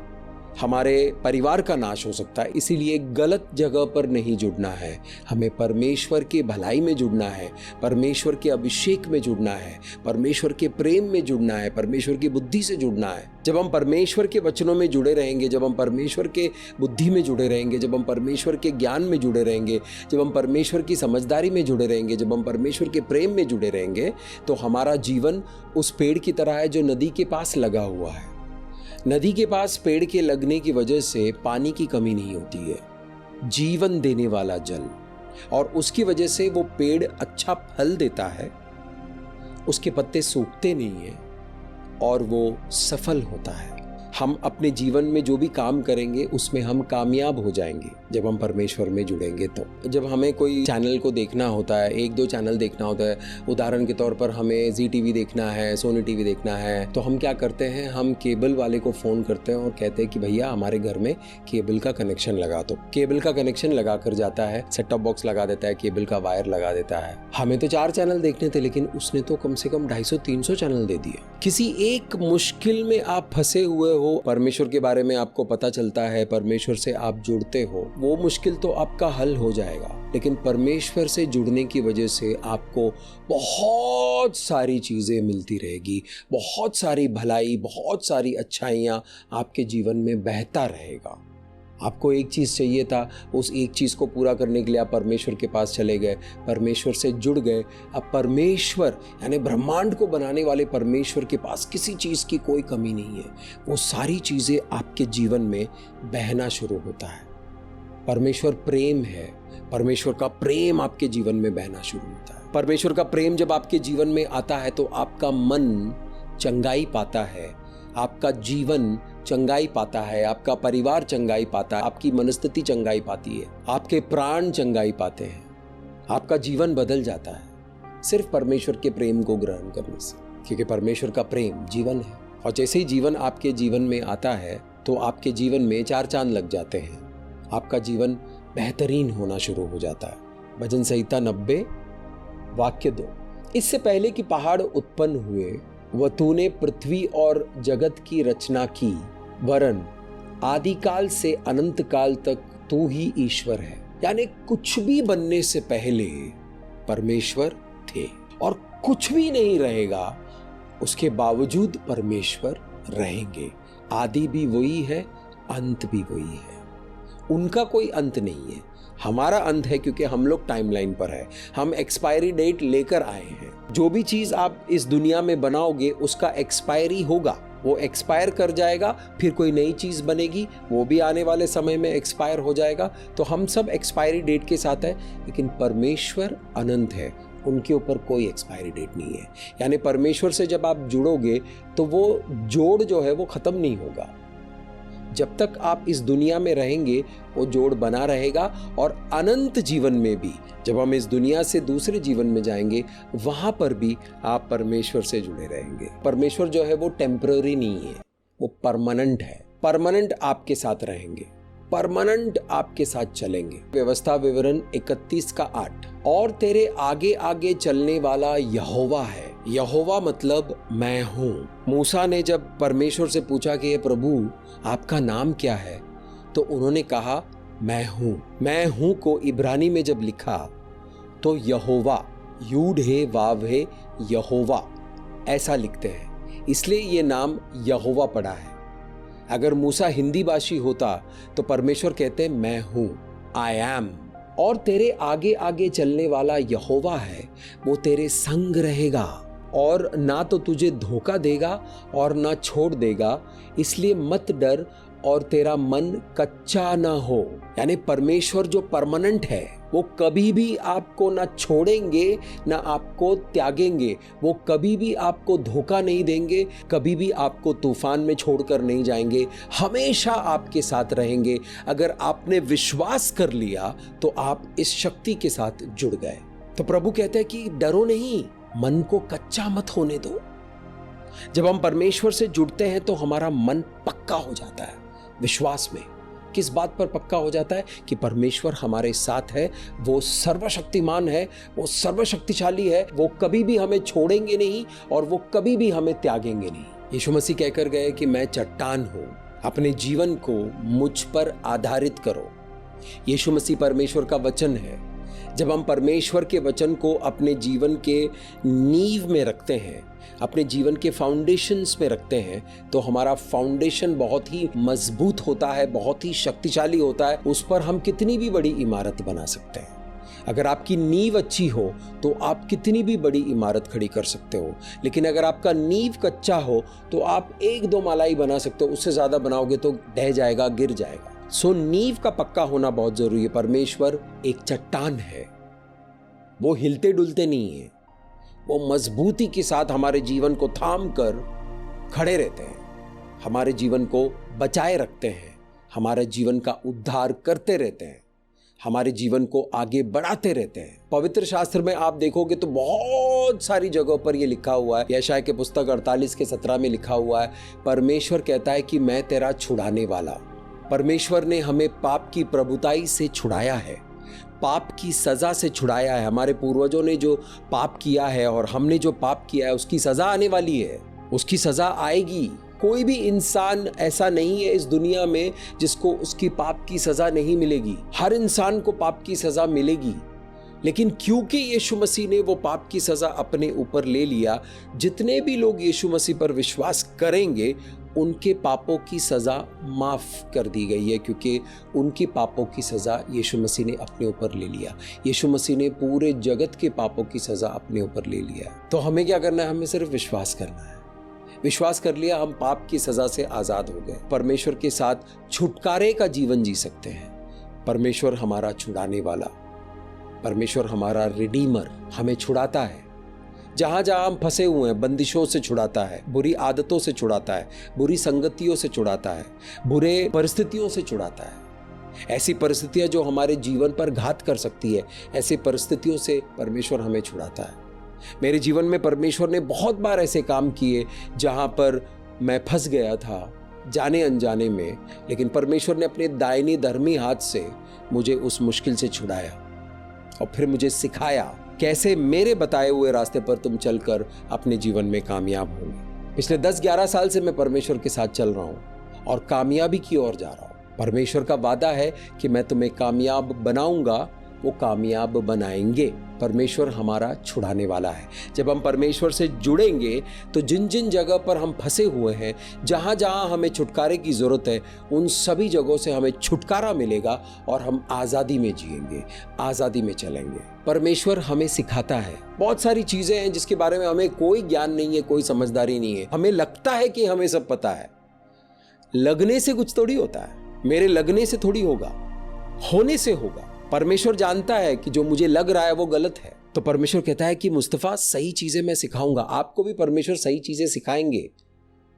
हमारे परिवार का नाश हो सकता है। इसीलिए गलत जगह पर नहीं जुड़ना है, हमें परमेश्वर के भलाई में जुड़ना है, परमेश्वर के अभिषेक में जुड़ना है, परमेश्वर के प्रेम में जुड़ना है, परमेश्वर की बुद्धि से जुड़ना है। जब हम परमेश्वर के वचनों में जुड़े रहेंगे, जब हम परमेश्वर के बुद्धि में जुड़े रहेंगे, जब हम परमेश्वर के ज्ञान में जुड़े रहेंगे, जब हम परमेश्वर की समझदारी में जुड़े रहेंगे, जब हम परमेश्वर के प्रेम में जुड़े रहेंगे, तो हमारा जीवन उस पेड़ की तरह है जो नदी के पास लगा हुआ है। नदी के पास पेड़ के लगने की वजह से पानी की कमी नहीं होती है, जीवन देने वाला जल, और उसकी वजह से वो पेड़ अच्छा फल देता है, उसके पत्ते सूखते नहीं हैं और वो सफल होता है। हम अपने जीवन में जो भी काम करेंगे उसमें हम कामयाब हो जाएंगे जब हम परमेश्वर में जुड़ेंगे। तो जब हमें कोई चैनल को देखना होता है, एक दो चैनल देखना होता है, उदाहरण के तौर पर हमें जी टीवी देखना है, सोनी टीवी देखना है, तो हम क्या करते हैं, हम केबल वाले को फ़ोन करते हैं और कहते हैं कि भैया हमारे घर में केबल का कनेक्शन लगा दो। केबल का कनेक्शन लगा कर जाता है, सेट टॉप बॉक्स लगा देता है, केबल का वायर लगा देता है। हमें तो 4 चैनल देखने थे, लेकिन उसने तो कम से कम 250-300 चैनल दे दिए। किसी एक मुश्किल में आप फंसे हुए हो, परमेश्वर के बारे में आपको पता चलता है, परमेश्वर से आप जुड़ते हो, वो मुश्किल तो आपका हल हो जाएगा। लेकिन परमेश्वर से जुड़ने की वजह से आपको बहुत सारी चीज़ें मिलती रहेगी, बहुत सारी भलाई, बहुत सारी अच्छाइयाँ आपके जीवन में बहता रहेगा। आपको एक चीज़ चाहिए था, उस एक चीज़ को पूरा करने के लिए आप परमेश्वर के पास चले गए, परमेश्वर से जुड़ गए। अब परमेश्वर यानी ब्रह्मांड को बनाने वाले परमेश्वर के पास किसी चीज़ की कोई कमी नहीं है। वो सारी चीज़ें आपके जीवन में बहना शुरू होता है। परमेश्वर प्रेम है, परमेश्वर का प्रेम आपके जीवन में बहना शुरू होता है। परमेश्वर का प्रेम जब आपके जीवन में आता है तो आपका मन चंगाई पाता है, आपका जीवन चंगाई पाता है, आपका परिवार चंगाई पाता है, आपकी मनस्थिति चंगाई पाती है, आपके प्राण चंगाई पाते हैं, आपका जीवन बदल जाता है सिर्फ परमेश्वर के प्रेम को ग्रहण करने से। क्योंकि परमेश्वर का प्रेम जीवन है, और जैसे ही जीवन आपके जीवन में आता है तो आपके जीवन में 4 चांद लग जाते हैं, आपका जीवन बेहतरीन होना शुरू हो जाता है। भजन संहिता 90 वाक्य 2। इससे पहले कि पहाड़ उत्पन्न हुए वह तूने पृथ्वी और जगत की रचना की, वरन आदिकाल से अनंत काल तक तू ही ईश्वर है। यानी कुछ भी बनने से पहले परमेश्वर थे, और कुछ भी नहीं रहेगा उसके बावजूद परमेश्वर रहेंगे। आदि भी वही है, अंत भी वही है, उनका कोई अंत नहीं है। हमारा अंत है क्योंकि हम लोग टाइमलाइन पर है, हम एक्सपायरी डेट लेकर आए हैं। जो भी चीज आप इस दुनिया में बनाओगे उसका एक्सपायरी होगा, वो एक्सपायर कर जाएगा, फिर कोई नई चीज बनेगी, वो भी आने वाले समय में एक्सपायर हो जाएगा। तो हम सब एक्सपायरी डेट के साथ है, लेकिन परमेश्वर अनंत है, उनके ऊपर कोई एक्सपायरी डेट नहीं है। यानी परमेश्वर से जब आप जुड़ोगे तो वो जोड़ जो है वो खत्म नहीं होगा। जब तक आप इस दुनिया में रहेंगे वो जोड़ बना रहेगा, और अनंत जीवन में भी जब हम इस दुनिया से दूसरे जीवन में जाएंगे वहां पर भी आप परमेश्वर से जुड़े रहेंगे। परमेश्वर जो है वो टेम्पररी नहीं है, वो परमानेंट है। परमानेंट आपके साथ रहेंगे, परमानेंट आपके साथ चलेंगे। व्यवस्था विवरण 31:8। और तेरे आगे आगे चलने वाला यहोवा है। यहोवा मतलब मैं हूं। मूसा ने जब परमेश्वर से पूछा कि ये प्रभु आपका नाम क्या है, तो उन्होंने कहा मैं हूं। मैं हूं को इब्रानी में जब लिखा तो यहोवा, यूड है वाव है, यहोवा ऐसा लिखते हैं, इसलिए ये नाम यहोवा पड़ा है। अगर मूसा हिंदी भाषी होता तो परमेश्वर कहते मैं हूं, आई एम। और तेरे आगे आगे चलने वाला यहोवा है, वो तेरे संग रहेगा और ना तो तुझे धोखा देगा और ना छोड़ देगा, इसलिए मत डर और तेरा मन कच्चा ना हो। यानी परमेश्वर जो परमानेंट है वो कभी भी आपको ना छोड़ेंगे ना आपको त्यागेंगे, वो कभी भी आपको धोखा नहीं देंगे, कभी भी आपको तूफान में छोड़कर नहीं जाएंगे, हमेशा आपके साथ रहेंगे। अगर आपने विश्वास कर लिया तो आप इस शक्ति के साथ जुड़ गए। तो प्रभु कहते हैं कि डरो नहीं, मन को कच्चा मत होने दो। जब हम परमेश्वर से जुड़ते हैं तो हमारा मन पक्का हो जाता है विश्वास में। किस बात पर पक्का हो जाता है? कि परमेश्वर हमारे साथ है, वो सर्वशक्तिमान है, वो सर्वशक्तिशाली है, वो कभी भी हमें छोड़ेंगे नहीं और वो कभी भी हमें त्यागेंगे नहीं। यीशु मसीह कहकर गए कि मैं चट्टान हूं, अपने जीवन को मुझ पर आधारित करो। यीशु मसीह परमेश्वर का वचन है। जब हम परमेश्वर के वचन को अपने जीवन के नींव में रखते हैं, अपने जीवन के फाउंडेशंस में रखते हैं, तो हमारा फाउंडेशन बहुत ही मजबूत होता है, बहुत ही शक्तिशाली होता है। उस पर हम कितनी भी बड़ी इमारत बना सकते हैं। अगर आपकी नींव अच्छी हो तो आप कितनी भी बड़ी इमारत खड़ी कर सकते हो, लेकिन अगर आपका नींव कच्चा हो तो आप एक दो माला ही बना सकते हो, उससे ज़्यादा बनाओगे तो ढह जाएगा, गिर जाएगा। सो नींव का पक्का होना बहुत जरूरी है। परमेश्वर एक चट्टान है, वो हिलते डुलते नहीं है, वो मजबूती के साथ हमारे जीवन को थाम कर खड़े रहते हैं, हमारे जीवन को बचाए रखते हैं, हमारे जीवन का उद्धार करते रहते हैं, हमारे जीवन को आगे बढ़ाते रहते हैं। पवित्र शास्त्र में आप देखोगे तो बहुत सारी जगहों पर यह लिखा हुआ है। यशायाह के पुस्तक 48:17 में लिखा हुआ है, परमेश्वर कहता है कि मैं तेरा छुड़ाने वाला। परमेश्वर ने हमें पाप की प्रभुताई से छुड़ाया है, पाप की सजा से छुड़ाया है। हमारे पूर्वजों ने जो पाप किया है और हमने जो पाप किया है, उसकी सजा आने वाली है, उसकी सजा आएगी। कोई भी इंसान ऐसा नहीं है इस दुनिया में जिसको उसकी पाप की सजा नहीं मिलेगी। हर इंसान को पाप की सजा मिलेगी, लेकिन क्योंकि यीशु मसीह ने वो पाप की सजा अपने ऊपर ले लिया, जितने भी लोग यीशु मसीह पर विश्वास करेंगे उनके पापों की सजा माफ कर दी गई है, क्योंकि उनके पापों की सजा यीशु मसीह ने अपने ऊपर ले लिया। यीशु मसीह ने पूरे जगत के पापों की सजा अपने ऊपर ले लिया। तो हमें क्या करना है? हमें सिर्फ विश्वास करना है। विश्वास कर लिया, हम पाप की सजा से आजाद हो गए, परमेश्वर के साथ छुटकारे का जीवन जी सकते हैं। परमेश्वर हमारा छुड़ाने वाला, परमेश्वर हमारा रिडीमर हमें छुड़ाता है। जहां जहां हम फंसे हुए हैं, बंदिशों से छुड़ाता है, बुरी आदतों से छुड़ाता है, बुरी संगतियों से छुड़ाता है, बुरे परिस्थितियों से छुड़ाता है। ऐसी परिस्थितियां जो हमारे जीवन पर घात कर सकती है, ऐसी परिस्थितियों से परमेश्वर हमें छुड़ाता है। मेरे जीवन में परमेश्वर ने बहुत बार ऐसे काम किए जहां पर मैं फंस गया था जाने अनजाने में, लेकिन परमेश्वर ने अपने दाहिनी धर्मी हाथ से मुझे उस मुश्किल से छुड़ाया और फिर मुझे सिखाया कैसे मेरे बताए हुए रास्ते पर तुम चलकर अपने जीवन में कामयाब होंगे। पिछले 10-11 साल से मैं परमेश्वर के साथ चल रहा हूं और कामयाबी की ओर जा रहा हूं। परमेश्वर का वादा है कि मैं तुम्हें कामयाब बनाऊंगा, वो कामयाब बनाएंगे। परमेश्वर हमारा छुड़ाने वाला है। जब हम परमेश्वर से जुड़ेंगे तो जिन जिन जगह पर हम फंसे हुए हैं, जहां जहां हमें छुटकारे की जरूरत है, उन सभी जगहों से हमें छुटकारा मिलेगा और हम आज़ादी में जिएंगे, आज़ादी में चलेंगे। परमेश्वर हमें सिखाता है। बहुत सारी चीज़ें हैं जिसके बारे में हमें कोई ज्ञान नहीं है, कोई समझदारी नहीं है। हमें लगता है कि हमें सब पता है। लगने से कुछ थोड़ी होता है, मेरे लगने से थोड़ी होगा, होने से होगा। परमेश्वर जानता है कि जो मुझे लग रहा है वो गलत है, तो परमेश्वर कहता है कि मुस्तफा सही चीजें मैं सिखाऊंगा। आपको भी परमेश्वर सही चीजें सिखाएंगे,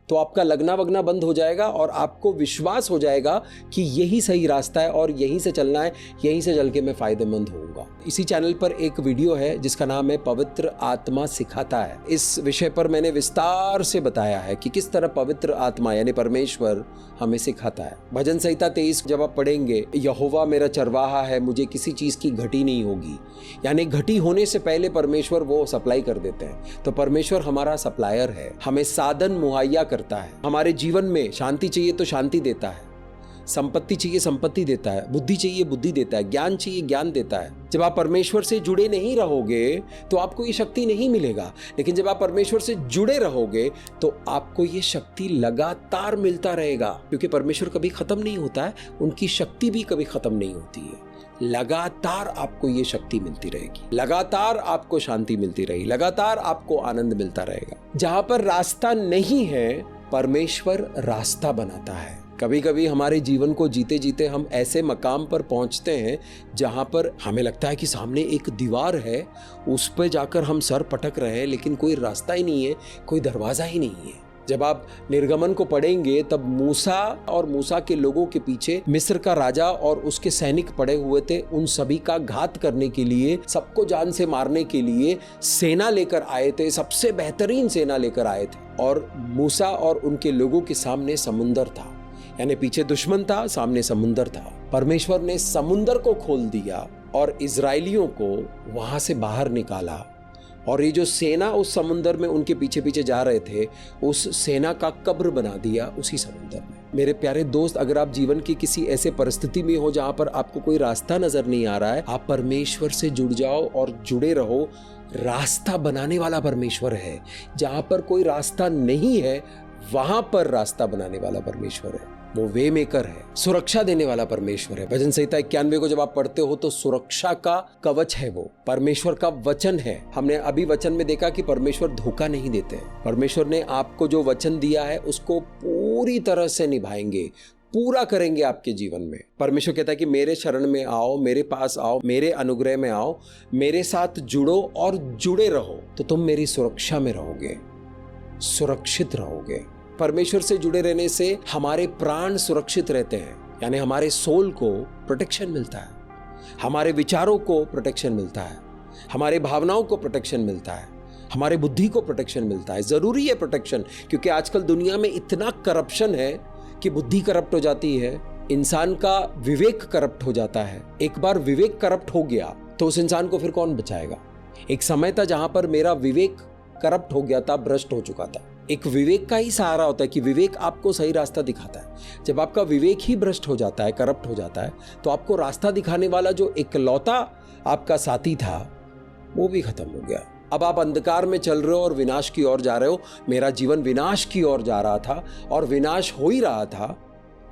तो आपका लगना वगना बंद हो जाएगा और आपको विश्वास हो जाएगा कि यही सही रास्ता है और यहीं से चलना है, यहीं से चल के मैं फायदेमंद होऊंगा। इसी चैनल पर एक वीडियो है जिसका नाम है पवित्र आत्मा सिखाता है। इस विषय पर मैंने विस्तार से बताया है कि किस तरह पवित्र आत्मा यानी परमेश्वर हमें सिखाता है। भजन संहिता 23 जब आप पढ़ेंगे, यहोवा मेरा चरवाहा है, मुझे किसी चीज की घटी नहीं होगी, यानी घटी होने से पहले परमेश्वर वो सप्लाई कर देते हैं। तो परमेश्वर हमारा सप्लायर है, हमें साधन मुहैया करता है। हमारे जीवन में शांति चाहिए तो शांति देता है, संपत्ति चाहिए संपत्ति देता है, बुद्धि चाहिए बुद्धि देता है, ज्ञान चाहिए ज्ञान देता है। जब आप परमेश्वर से जुड़े नहीं रहोगे तो आपको ये शक्ति नहीं मिलेगा, लेकिन जब आप परमेश्वर से जुड़े रहोगे तो आपको ये शक्ति लगातार मिलता रहेगा, क्योंकि परमेश्वर कभी खत्म नहीं होता है, उनकी शक्ति भी कभी खत्म नहीं होती है। लगातार आपको ये शक्ति मिलती रहेगी, लगातार आपको शांति मिलती रहेगी, लगातार आपको आनंद मिलता रहेगा। जहां पर रास्ता नहीं है, परमेश्वर रास्ता बनाता है। कभी कभी हमारे जीवन को जीते जीते हम ऐसे मकाम पर पहुंचते हैं जहां पर हमें लगता है कि सामने एक दीवार है, उस पर जाकर हम सर पटक रहे हैं, लेकिन कोई रास्ता ही नहीं है, कोई दरवाजा ही नहीं है। जब आप निर्गमन को पढ़ेंगे तब मूसा और मूसा के लोगों के पीछे मिस्र का राजा और उसके सैनिक पड़े हुए थे। उन सभी का घात करने के लिए, सबको जान से मारने के लिए सेना लेकर आए थे, सबसे बेहतरीन सेना लेकर आए थे। और मूसा और उनके लोगों के सामने समुंदर था, यानी पीछे दुश्मन था, सामने समुंदर था। परमेश्वर ने समुंदर को खोल दिया और इजराइलियों को वहां से बाहर निकाला और ये जो सेना उस समुंदर में उनके पीछे पीछे जा रहे थे, उस सेना का कब्र बना दिया उसी समुंदर में। मेरे प्यारे दोस्त, अगर आप जीवन की किसी ऐसे परिस्थिति में हो जहां पर आपको कोई रास्ता नजर नहीं आ रहा है, आप परमेश्वर से जुड़ जाओ और जुड़े रहो। रास्ता बनाने वाला परमेश्वर है। जहां पर कोई रास्ता नहीं है, वहां पर रास्ता बनाने वाला परमेश्वर है। वो वे मेकर है, सुरक्षा देने वाला परमेश्वर है। भजन संहिता 91 को जब आप पढ़ते हो तो सुरक्षा का कवच है, वो परमेश्वर का वचन है। हमने अभी वचन में देखा कि परमेश्वर धोखा नहीं देते हैं। परमेश्वर ने आपको जो वचन दिया है उसको पूरी तरह से निभाएंगे, पूरा करेंगे आपके जीवन में। परमेश्वर कहता है कि मेरे शरण में आओ, मेरे पास आओ, मेरे अनुग्रह में आओ, मेरे साथ जुड़ो और जुड़े रहो, तो तुम मेरी सुरक्षा में रहोगे, सुरक्षित रहोगे। परमेश्वर से जुड़े रहने से हमारे प्राण सुरक्षित रहते हैं, यानी हमारे सोल को प्रोटेक्शन मिलता है, हमारे विचारों को प्रोटेक्शन मिलता है, हमारे भावनाओं को प्रोटेक्शन मिलता है, हमारे बुद्धि को प्रोटेक्शन मिलता है। जरूरी है प्रोटेक्शन, क्योंकि आजकल दुनिया में इतना करप्शन है कि बुद्धि करप्ट हो जाती है, इंसान का विवेक करप्ट हो जाता है। एक बार विवेक करप्ट हो गया तो उस इंसान को फिर कौन बचाएगा। एक समय था जहां पर मेरा विवेक करप्ट हो गया था, भ्रष्ट हो चुका था। एक विवेक का ही सहारा होता है कि विवेक आपको सही रास्ता दिखाता है। जब आपका विवेक ही भ्रष्ट हो जाता है, करप्ट हो जाता है, तो आपको रास्ता दिखाने वाला जो इकलौता आपका साथी था वो भी खत्म हो गया। अब आप अंधकार में चल रहे हो और विनाश की ओर जा रहे हो। मेरा जीवन विनाश की ओर जा रहा था और विनाश हो ही रहा था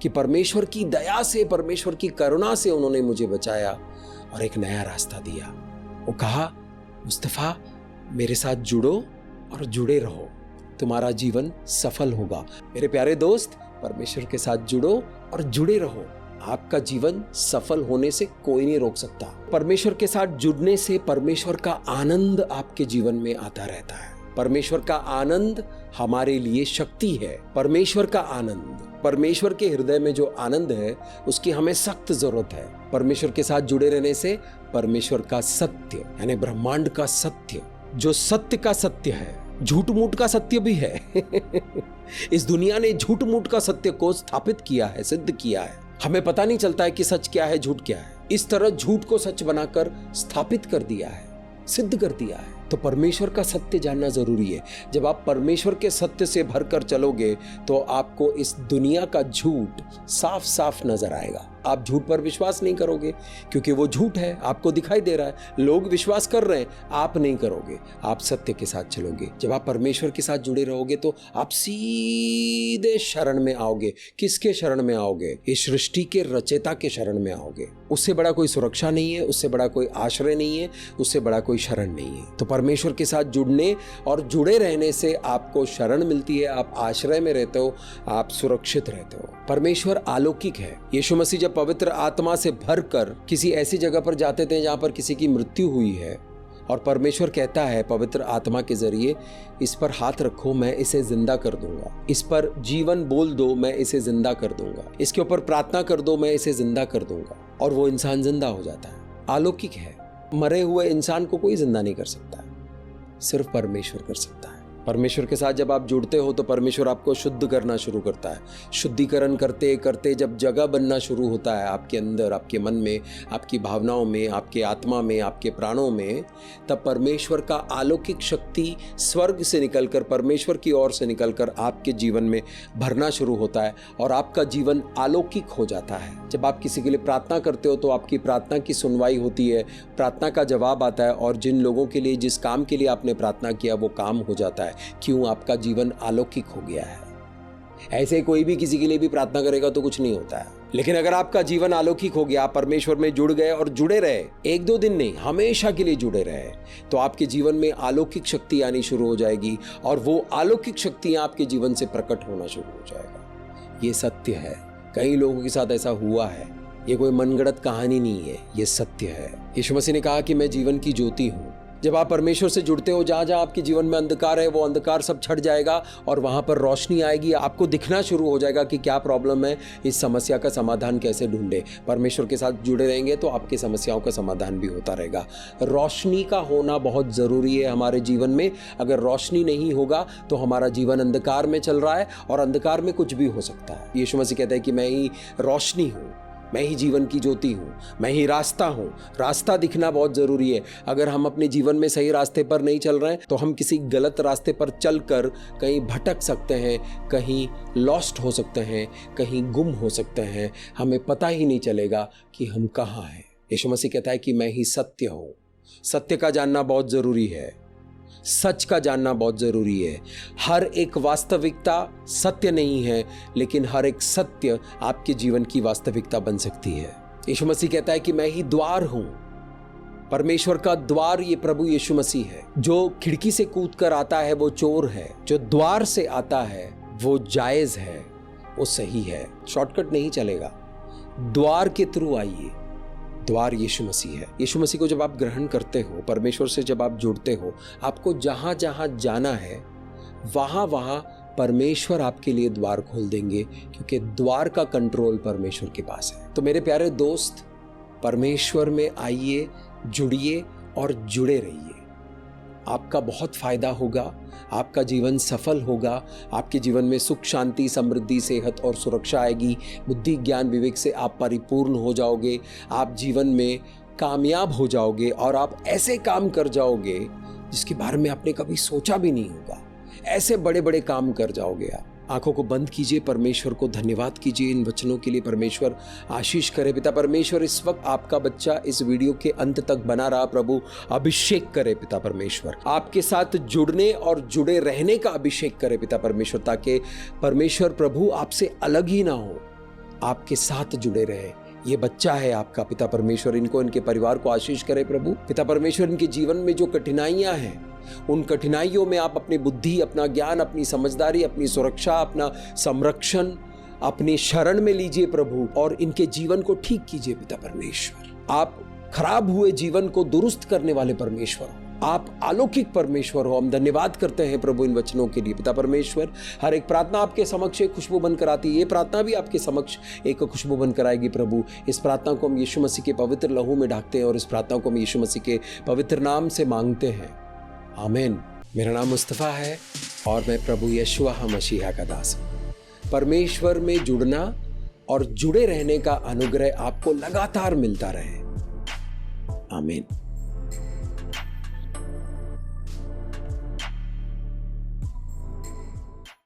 कि परमेश्वर की दया से, परमेश्वर की करुणा से उन्होंने मुझे बचाया और एक नया रास्ता दिया। वो कहा, मुस्तफा मेरे साथ जुड़ो और जुड़े रहो, तुम्हारा जीवन सफल होगा। मेरे प्यारे दोस्त, परमेश्वर के साथ जुड़ो और जुड़े रहो। आपका जीवन सफल होने से कोई नहीं रोक सकता। परमेश्वर के साथ जुड़ने से परमेश्वर का आनंद आपके जीवन में आता रहता है। परमेश्वर का आनंद हमारे लिए शक्ति है। परमेश्वर का आनंद, परमेश्वर के हृदय में जो आनंद है उसकी हमें सख्त जरूरत है। परमेश्वर के साथ जुड़े रहने से परमेश्वर का सत्य, यानी ब्रह्मांड का सत्य, जो सत्य का सत्य है, झूठ मूठ का सत्य भी है इस दुनिया ने झूठ मूठ का सत्य को स्थापित किया है, सिद्ध किया है। हमें पता नहीं चलता है कि सच क्या है, झूठ क्या है। इस तरह झूठ को सच बनाकर स्थापित कर दिया है, सिद्ध कर दिया है। तो परमेश्वर का सत्य जानना जरूरी है। जब आप परमेश्वर के सत्य से भरकर चलोगे तो आपको इस दुनिया का झूठ साफ साफ नजर आएगा। आप झूठ पर विश्वास नहीं करोगे क्योंकि वो झूठ है, आपको दिखाई दे रहा है, लोग विश्वास कर रहे हैं, आप नहीं करोगे, आप सत्य के साथ चलोगे। जब आप परमेश्वर के साथ जुड़े रहोगे तो आप सीधे शरण में आओगे। किसके शरण में आओगे? इस सृष्टि के रचयिता के शरण में आओगे। उससे बड़ा कोई सुरक्षा नहीं है, उससे बड़ा कोई आश्रय नहीं है, उससे बड़ा कोई शरण नहीं है। तो परमेश्वर के साथ जुड़ने और जुड़े रहने से आपको शरण मिलती है, आप आश्रय में रहते हो, आप सुरक्षित रहते हो। परमेश्वर अलौकिक है। यीशु मसीह जब पवित्र आत्मा से भरकर किसी ऐसी जगह पर जाते थे जहां पर किसी की मृत्यु हुई है और परमेश्वर कहता है पवित्र आत्मा के जरिए, इस पर हाथ रखो, मैं इसे जिंदा कर दूंगा। इस पर जीवन बोल दो, मैं इसे जिंदा कर दूंगा। इसके ऊपर प्रार्थना कर दो, मैं इसे जिंदा कर दूंगा। और वो इंसान जिंदा हो जाता है। अलौकिक है। मरे हुए इंसान को कोई जिंदा नहीं कर सकता, सिर्फ परमेश्वर कर सकता है। परमेश्वर के साथ जब आप जुड़ते हो तो परमेश्वर आपको शुद्ध करना शुरू करता है। शुद्धिकरण करते करते जब जगह बनना शुरू होता है आपके अंदर, आपके मन में, आपकी भावनाओं में, आपके आत्मा में, आपके प्राणों में, तब परमेश्वर का अलौकिक शक्ति स्वर्ग से निकलकर, परमेश्वर की ओर से निकलकर आपके जीवन में भरना शुरू होता है और आपका जीवन अलौकिक हो जाता है। जब आप किसी के लिए प्रार्थना करते हो तो आपकी प्रार्थना की सुनवाई होती है, प्रार्थना का जवाब आता है और जिन लोगों के लिए, जिस काम के लिए आपने प्रार्थना किया वो काम हो जाता है। क्यों? आपका जीवन अलौकिक हो गया है। ऐसे कोई भी किसी के लिए भी प्रार्थना करेगा तो कुछ नहीं होता है। लेकिन अगर आपका जीवन अलौकिक हो गया, आप परमेश्वर में जुड़ गए और जुड़े रहे, एक दो दिन नहीं, हमेशा के लिए जुड़े रहे, तो आपके जीवन में अलौकिक शक्ति आनी शुरू हो जाएगी और वो अलौकिक शक्तियां आपके जीवन से प्रकट होना शुरू हो जाएगा। ये सत्य है। कई लोगों के साथ ऐसा हुआ है। ये कोई मनगढ़ंत कहानी नहीं है, ये सत्य है। यीशु मसीह ने कहा कि मैं जीवन की ज्योति हूं। जब आप परमेश्वर से जुड़ते हो, जहां जहां आपके जीवन में अंधकार है, वो अंधकार सब छट जाएगा और वहां पर रोशनी आएगी। आपको दिखना शुरू हो जाएगा कि क्या प्रॉब्लम है, इस समस्या का समाधान कैसे ढूंढे। परमेश्वर के साथ जुड़े रहेंगे तो आपकी समस्याओं का समाधान भी होता रहेगा। रोशनी का होना बहुत जरूरी है हमारे जीवन में। अगर रोशनी नहीं होगा तो हमारा जीवन अंधकार में चल रहा है और अंधकार में कुछ भी हो सकता है। यीशु मसीह कहता है कि मैं ही रोशनी हूँ। मैं ही जीवन की ज्योति हूँ, मैं ही रास्ता हूँ। रास्ता दिखना बहुत ज़रूरी है। अगर हम अपने जीवन में सही रास्ते पर नहीं चल रहे हैं तो हम किसी गलत रास्ते पर चलकर कहीं भटक सकते हैं, कहीं लॉस्ट हो सकते हैं, कहीं गुम हो सकते हैं। हमें पता ही नहीं चलेगा कि हम कहाँ हैं। यीशु मसीह कहता है कि मैं ही सत्य हूँ। सत्य का जानना बहुत ज़रूरी है, सच का जानना बहुत ज़रूरी है। हर एक वास्तविकता सत्य नहीं है, लेकिन हर एक सत्य आपके जीवन की वास्तविकता बन सकती है। यीशु मसीह कहता है कि मैं ही द्वार हूं। परमेश्वर का द्वार ये प्रभु यीशु मसीह है। जो खिड़की से कूद कर आता है वो चोर है, जो द्वार से आता है वो जायज है, वो सही है। शॉर्टकट नहीं चलेगा, द्वार के थ्रू आइए। द्वार यीशु मसीह है। यीशु मसीह को जब आप ग्रहण करते हो, परमेश्वर से जब आप जुड़ते हो, आपको जहां जहां जाना है वहां वहां परमेश्वर आपके लिए द्वार खोल देंगे, क्योंकि द्वार का कंट्रोल परमेश्वर के पास है। तो मेरे प्यारे दोस्त, परमेश्वर में आइए, जुड़िए और जुड़े रहिए। आपका बहुत फायदा होगा, आपका जीवन सफल होगा, आपके जीवन में सुख, शांति, समृद्धि, सेहत और सुरक्षा आएगी। बुद्धि, ज्ञान, विवेक से आप परिपूर्ण हो जाओगे। आप जीवन में कामयाब हो जाओगे और आप ऐसे काम कर जाओगे जिसके बारे में आपने कभी सोचा भी नहीं होगा। ऐसे बड़े बड़े काम कर जाओगे आप। आंखों को बंद कीजिए, परमेश्वर को धन्यवाद कीजिए इन वचनों के लिए। परमेश्वर आशीष करे। पिता परमेश्वर, इस वक्त आपका बच्चा इस वीडियो के अंत तक बना रहा, प्रभु अभिषेक करे। पिता परमेश्वर, आपके साथ जुड़ने और जुड़े रहने का अभिषेक करे पिता परमेश्वर, ताकि परमेश्वर प्रभु आपसे अलग ही ना हो, आपके साथ जुड़े रहे। ये बच्चा है आपका पिता परमेश्वर, इनको, इनके परिवार को आशीष करे प्रभु। पिता परमेश्वर, इनके जीवन में जो कठिनाइयां हैं, उन कठिनाइयों में आप अपनी बुद्धि, अपना ज्ञान, अपनी समझदारी, अपनी सुरक्षा, अपना संरक्षण अपनी शरण में लीजिए प्रभु, और इनके जीवन को ठीक कीजिए पिता परमेश्वर। आप खराब हुए जीवन को दुरुस्त करने वाले परमेश्वर हो, आप अलौकिक परमेश्वर हो। हम धन्यवाद करते हैं प्रभु इन वचनों के लिए पिता परमेश्वर। हर एक प्रार्थना आपके समक्ष एक खुशबू बनकर आती है, ये प्रार्थना भी आपके समक्ष एक खुशबू बनकर आएगी प्रभु। इस प्रार्थना को हम यीशु मसीह के पवित्र लहू में ढाकते हैं और इस प्रार्थना को हम यीशु मसीह के पवित्र नाम से मांगते हैं, आमीन। मेरा नाम मुस्तफ़ा है और मैं प्रभु यशुआ मसीहा का दास हूँ। परमेश्वर में जुड़ना और जुड़े रहने का अनुग्रह आपको लगातार मिलता रहे, आमीन।